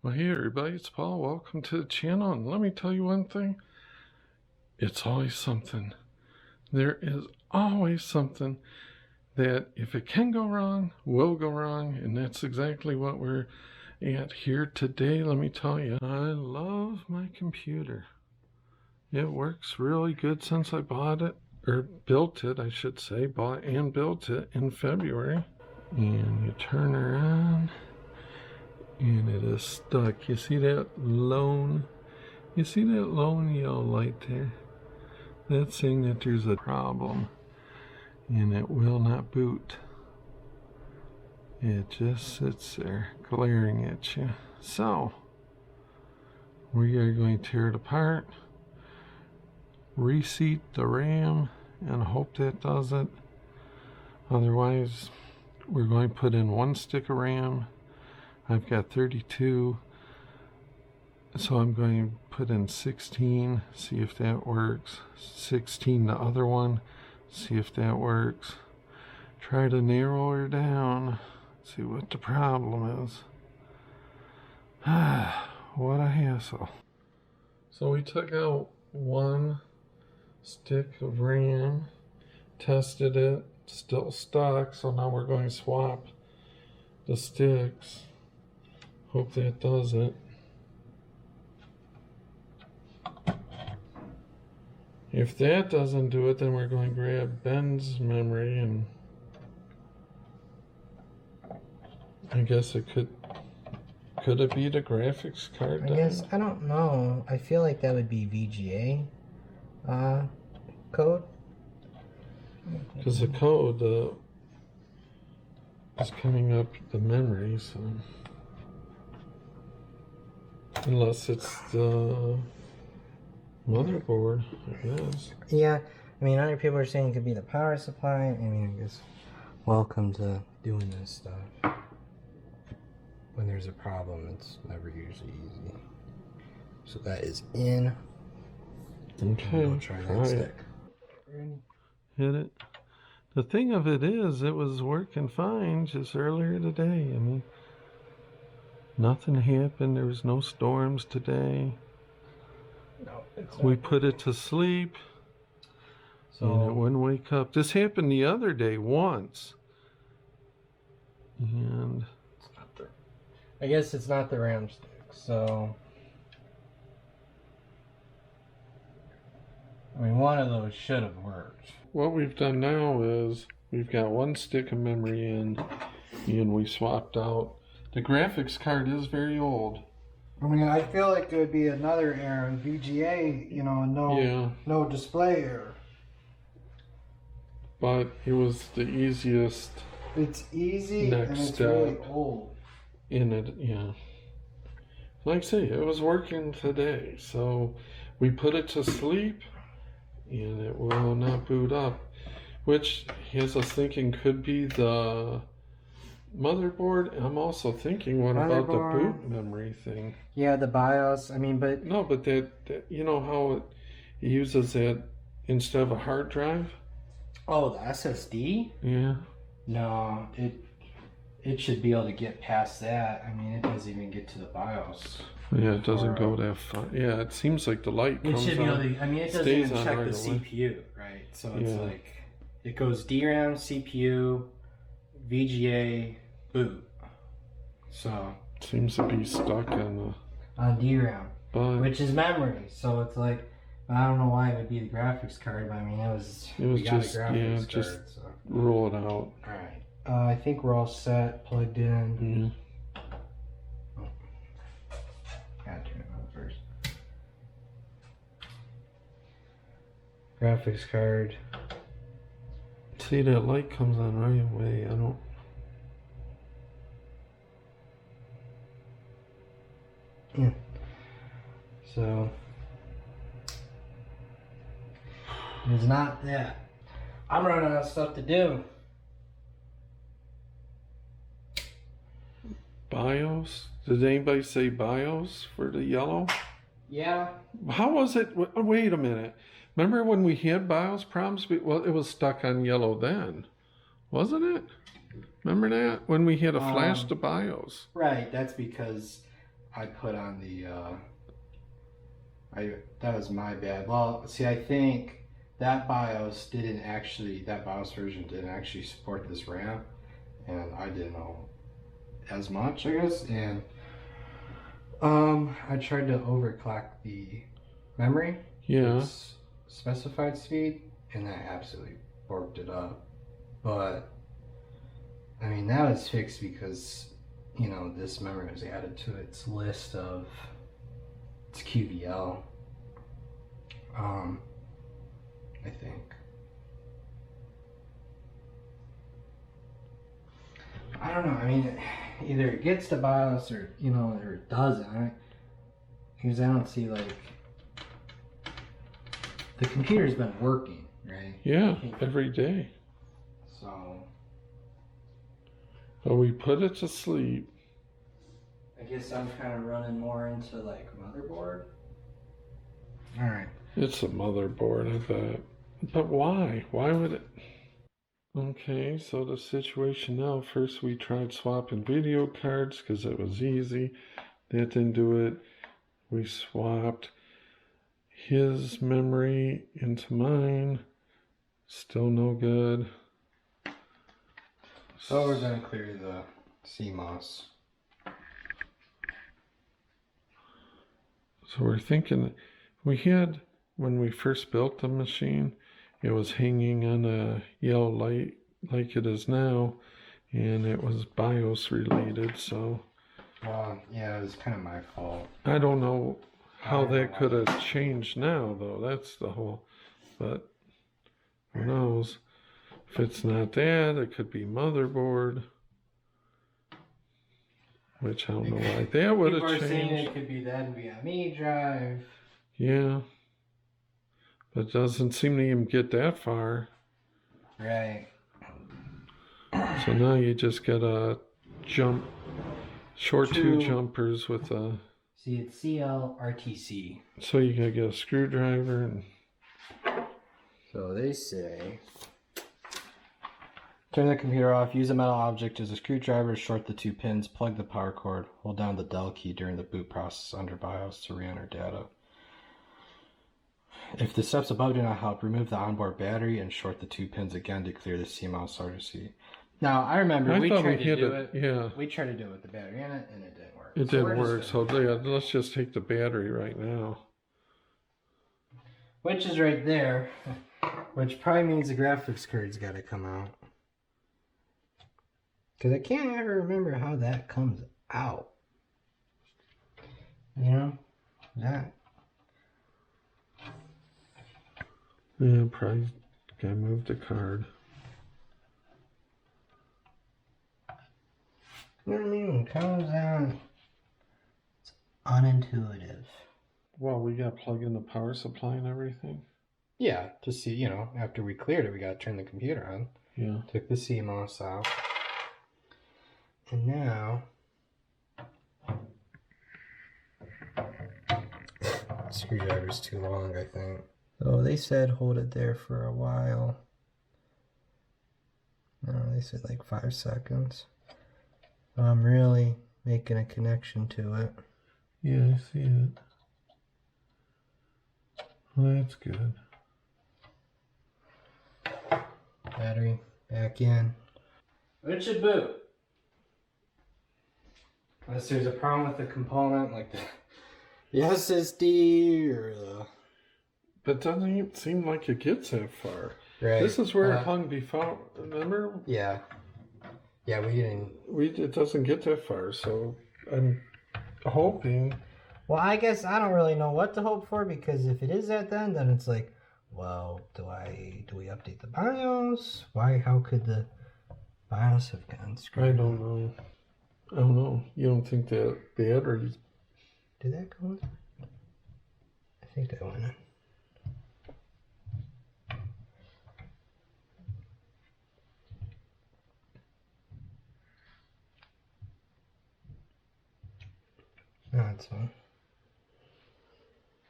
Well, hey everybody, it's Paul. Welcome to the channel. And let me tell you one thing. It's always something. There is always something that if it can go wrong, will go wrong. And that's exactly what we're at here today. Let me tell you, I love my computer. It works really good since I bought it, or built it, I should say. Bought and built it in February. And you turn her on. And it is stuck. You see that lone? You see that lone yellow light there? That's saying that there's a problem and it will not boot. It just sits there glaring at you. So we are going to tear it apart, reseat the RAM, and hope that does it. Otherwise, we're going to put in one stick of RAM. I've got 32, so I'm going to put in 16, see if that works. 16 the other one, see if that works. Try to narrow her down, see what the problem is. What a hassle. So we took out one stick of RAM, tested it, still stuck, so now we're going to swap the sticks. Hope that does it. If that doesn't do it, then we're going to grab Ben's memory, and I guess it could it be the graphics card? I guess, I don't know. I feel like that would be VGA code. Because the code is coming up the memory, so unless it's the motherboard, I guess. Yeah, I mean, other people are saying it could be the power supply. I mean, I guess, welcome to doing this stuff. When there's a problem, it's never usually easy. So that is in. Okay, we'll try that stick. Hit it. The thing of it is, it was working fine just earlier today. I mean, nothing happened. There was no storms today. No, we put it to sleep, so and it wouldn't wake up. This happened the other day once, and it's not the, I guess it's not the RAM stick. So I mean, one of those should have worked. What we've done now is we've got one stick of memory in, and we swapped out. The graphics card is very old. I mean, I feel like it would be another error. VGA, you know, no display error. But it was the easiest. It's easy next and it's step really old. In it, yeah. Like I say, it was working today, so we put it to sleep, and it will not boot up, which has us thinking could be the motherboard. I'm also thinking, what about the boot memory thing? Yeah, the BIOS. I mean, but no, but that you know how it uses that instead of a hard drive. Oh, the SSD. Yeah. No, it should be able to get past that. I mean, it doesn't even get to the BIOS. Yeah, it doesn't go that far. Yeah, it seems like the light comes on. It should be able to, I mean, it doesn't even check the CPU, right? So it's like, it goes DRAM, CPU, VGA, boot. So seems to be stuck on DRAM, which is memory. So it's like, I don't know why it would be the graphics card, but I mean, it was just, yeah, just card, so roll it out. All right. I think we're all set, plugged in. Mm-hmm. Oh. Gotta turn it on first. Graphics card. See, that light comes on right away. I don't. Yeah. So it's not that. I'm running out of stuff to do. BIOS? Did anybody say BIOS for the yellow? Yeah. How was it? Wait a minute. Remember when we had BIOS problems? Well, it was stuck on yellow then, wasn't it? Remember that? When we had a flash to BIOS. Right, that's because I put on the that was my bad. Well, see, I think that BIOS version didn't actually support this RAM, and I didn't know as much, I guess. And I tried to overclock the memory. Yeah. Its specified speed, and that absolutely borked it up. But I mean, that was fixed because, you know, this memory was added to its list of its QVL. I think. I don't know. I mean, either it gets to BIOS or, you know, or it doesn't. Right? Because I don't see, like, the computer's been working, right? Yeah, every day. So. But we put it to sleep. I guess I'm kind of running more into, like, motherboard. Alright. It's a motherboard, I bet. But why? Why would it? Okay, so the situation now, first we tried swapping video cards because it was easy. That didn't do it. We swapped his memory into mine. Still no good. So we're going to clear the CMOS. So we're thinking, we had, when we first built the machine, it was hanging on a yellow light like it is now, and it was BIOS related, so. Well, yeah, it was kind of my fault. I don't know how that could have changed now, though. That's the whole, but who knows? If it's not that, it could be motherboard. Which I don't know why that would have changed. Saying it could be that NVMe drive. Yeah. But it doesn't seem to even get that far. Right. So now you just get a short two jumpers with a... See, it's CLRTC. So you gotta get a screwdriver and... So they say... Turn the computer off, use a metal object as a screwdriver, short the 2 pins, plug the power cord, hold down the Del key during the boot process under BIOS to re-enter data. If the steps above do not help, remove the onboard battery and short the 2 pins again to clear the CMOS RC. Now, I remember we tried to do it. Yeah. We tried to do it with the battery in it, and it didn't work. It didn't work, so yeah, let's just take the battery right now. Which is right there, which probably means the graphics card's got to come out. Because I can't ever remember how that comes out. You know? That. Yeah, probably gotta move the card. You know what I mean? It comes out. It's unintuitive. Well, we gotta plug in the power supply and everything. Yeah, to see, you know, after we cleared it, we gotta turn the computer on. Yeah. Took the CMOS out. And now, screwdriver's too long, I think. Oh, they said hold it there for a while. No, they said like 5 seconds. I'm really making a connection to it. Yeah, I see it. Well, that's good. Battery back in. It should boot. Unless there's a problem with the component, like the SSD or the... But doesn't even seem like it gets that far. Right. This is where it hung before, remember? Yeah. Yeah, we didn't... It doesn't get that far, so I'm hoping... Well, I guess I don't really know what to hope for, because if it is that then it's like, well, do we update the BIOS? Why, how could the BIOS have gotten screwed? I don't know. I don't know. You don't think that battery... Did that go in? I think that went in. No, it's fine.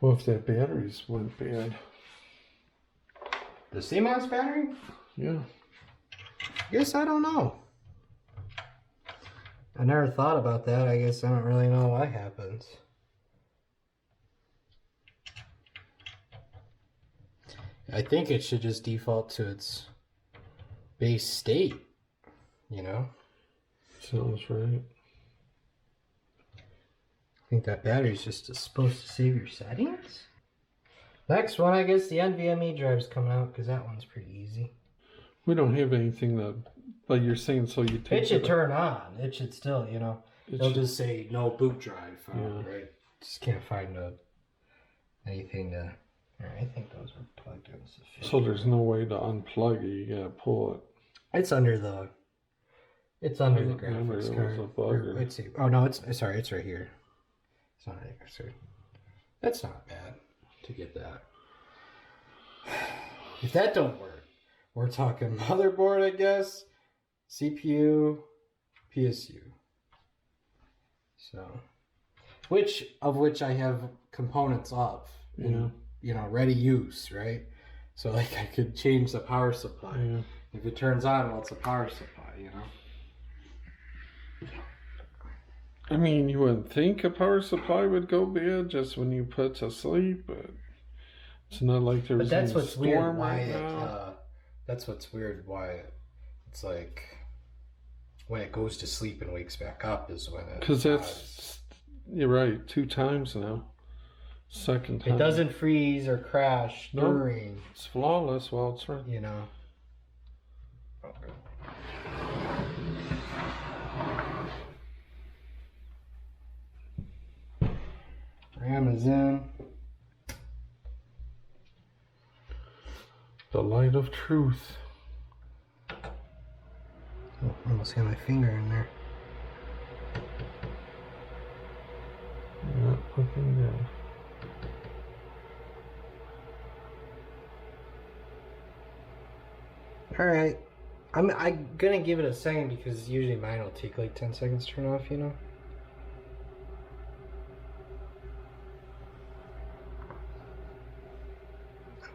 Well, if that batteries went bad. The CMOS battery? Yeah. Guess I don't know. I never thought about that. I guess I don't really know what happens. I think it should just default to its base state, you know? Sounds right. I think that battery's just supposed to save your settings? Next one, I guess the NVMe drive's coming out, because that one's pretty easy. We don't have anything that, but you're saying so you take it should turn on. It should still, you know. It'll just say no boot drive found, right? Just can't find anything to... I think those are plugged in sufficient. So there's no way to unplug it. You gotta pull it. It's under the... It's under the graphics card. Was a bug Let's see. Oh no, it's sorry. It's right here. It's not right here. Sorry. That's not bad to get that. If that don't work, we're talking motherboard, I guess, CPU, PSU. So, which I have components of, in, you know, ready use, right? So like I could change the power supply. Yeah. If it turns on, well, it's a power supply, you know. I mean, you wouldn't think a power supply would go bad just when you put to sleep, but it's not like there's but that's what's storm weird. right now. That's what's weird. Why it's like when it goes to sleep and wakes back up is when it. Because that's you're right. 2 times now. Second time. It doesn't freeze or crash during. It's flawless while it's running. You know. RAM is in. The light of truth. Oh, almost got my finger in there. Not looking good. Alright. I'm gonna give it a second because usually mine will take like 10 seconds to turn off, you know?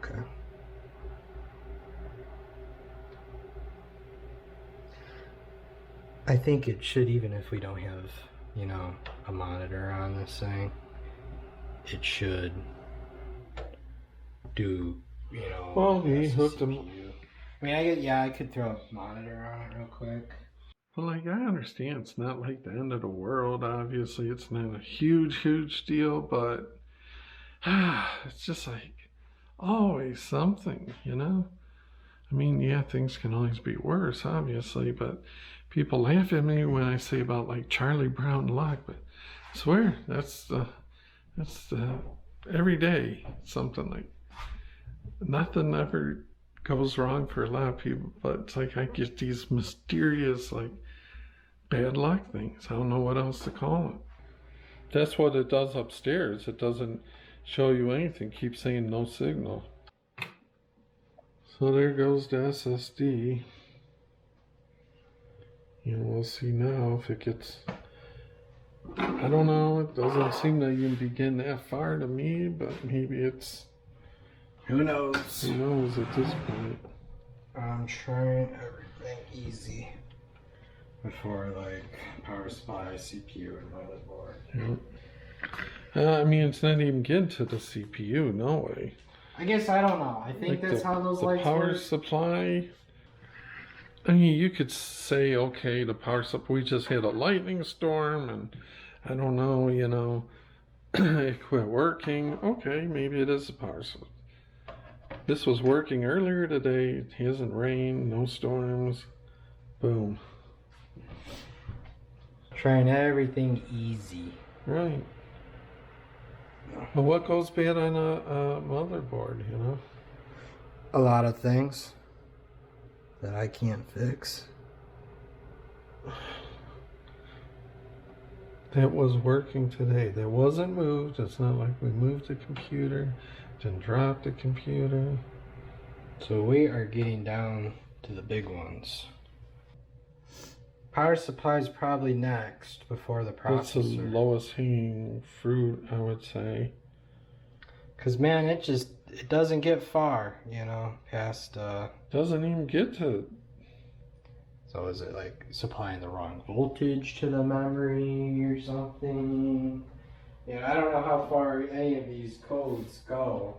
Okay. I think it should, even if we don't have, you know, a monitor on this thing, it should do, you know... Well, he hooked them. I mean, I could throw a monitor on it real quick. Well, like, I understand it's not like the end of the world. Obviously, it's not a huge deal, but it's just like always something, you know? I mean, yeah, things can always be worse, obviously, but people laugh at me when I say about like Charlie Brown luck, but I swear that's the every day something like nothing ever goes wrong for a lot of people, but it's like I get these mysterious like bad luck things. I don't know what else to call it. That's what it does upstairs. It doesn't show you anything. Keep saying no signal. So there goes the SSD. And we'll see now if it gets... I don't know. It doesn't seem to even be getting that far to me, but maybe it's... Who knows? Who knows at this point. I'm trying everything easy before like power supply, CPU, and motherboard. Yep. I mean, it's not even getting to the CPU. No way. I guess I don't know. I think like that's how those lights work. The power supply. I mean, you could say, okay, the power supply. We just had a lightning storm, and I don't know. You know, it quit working. Okay, maybe it is the power supply. This was working earlier today. It hasn't rained, no storms. Boom. Trying everything easy. Right. But what goes bad on a motherboard, you know? A lot of things that I can't fix. That was working today. That wasn't moved. It's not like we moved the computer, then dropped the computer. So we are getting down to the big ones. Power supply is probably next before the processor. That's the lowest hanging fruit, I would say. Cause man, it doesn't get far, you know, past. Doesn't even get to. So is it like supplying the wrong voltage to the memory or something? Yeah, I don't know how far any of these codes go.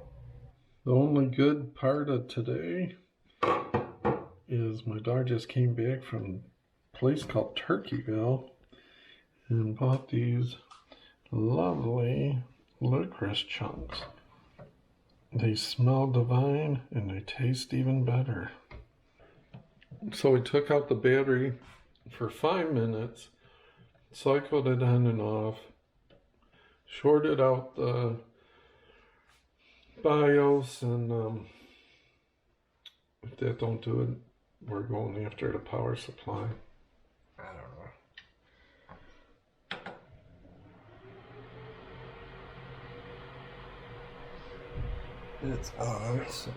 The only good part of today is my dog just came back from a place called Turkeyville and bought these lovely licorice chunks. They smell divine and they taste even better. So we took out the battery for 5 minutes, cycled it on and off, shorted out the BIOS, and if that don't do it, we're going after the power supply. I don't know. It's on, so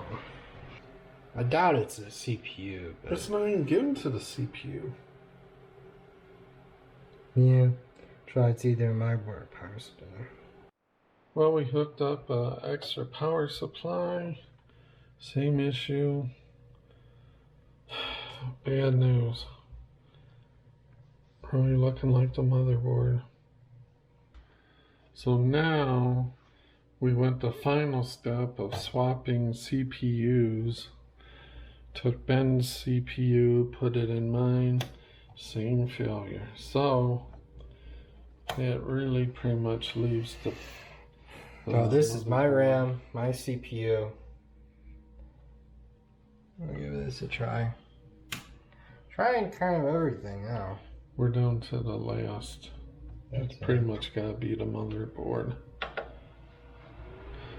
I doubt it's a CPU, but It's not even getting to the CPU. yeah, try it's either my board or power supply. Well, we hooked up an extra power supply. Same issue. Bad news. Probably looking like the motherboard. So now we went the final step of swapping CPUs. Took Ben's CPU, put it in mine, same failure. So that really pretty much leaves the Oh, this is my RAM, my CPU. I'll give this a try. Trying kind of everything now. We're down to the last. It's pretty much gotta be the motherboard.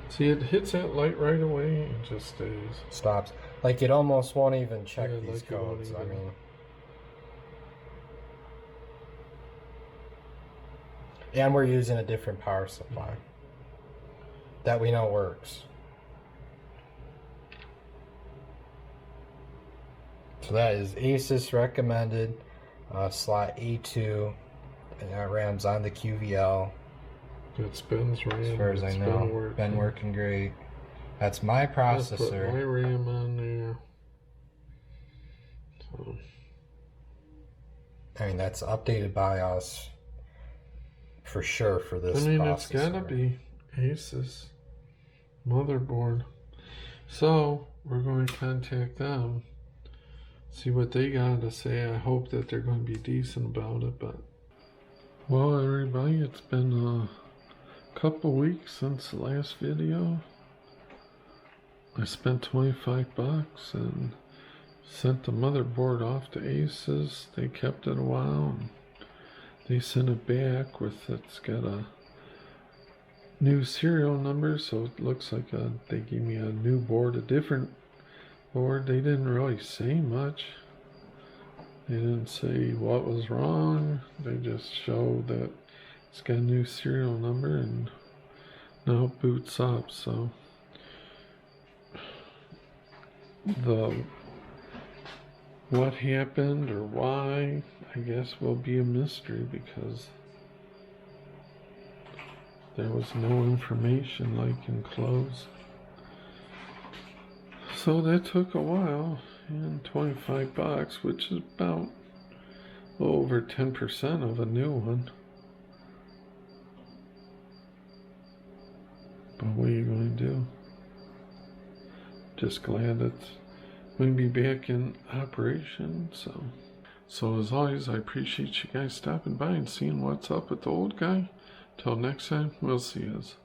See, it hits that light right away and just stays. Stops. Like it almost won't even check Yeah, these like it won't codes. I even. mean. And we're using a different power supply that we know works. So that is ASUS recommended slot A2, and that RAM's on the QVL. It's Ben's RAM. As far as I know, been working great. That's my Put processor. my RAM on there. So. I mean, that's updated BIOS for sure for this. I mean, processor. it's gotta be ASUS motherboard. So we're going to contact them, see what they got to say. I hope that they're going to be decent about it. But well, everybody, it's been a couple weeks since the last video. I spent 25 bucks and sent the motherboard off to ASUS. They kept it a while and they sent it back with, it's got a new serial number, so it looks like they gave me a new board, a different board. They didn't really say much. They didn't say what was wrong. They just showed that it's got a new serial number and now it boots up. So what happened or why, I guess, will be a mystery because there was no information like enclosed. So that took a while, and 25 bucks, which is about over 10% of a new one. But what are you going to do? Just glad it's going to be back in operation. So as always, I appreciate you guys stopping by and seeing what's up with the old guy. Till next time, we'll see yous.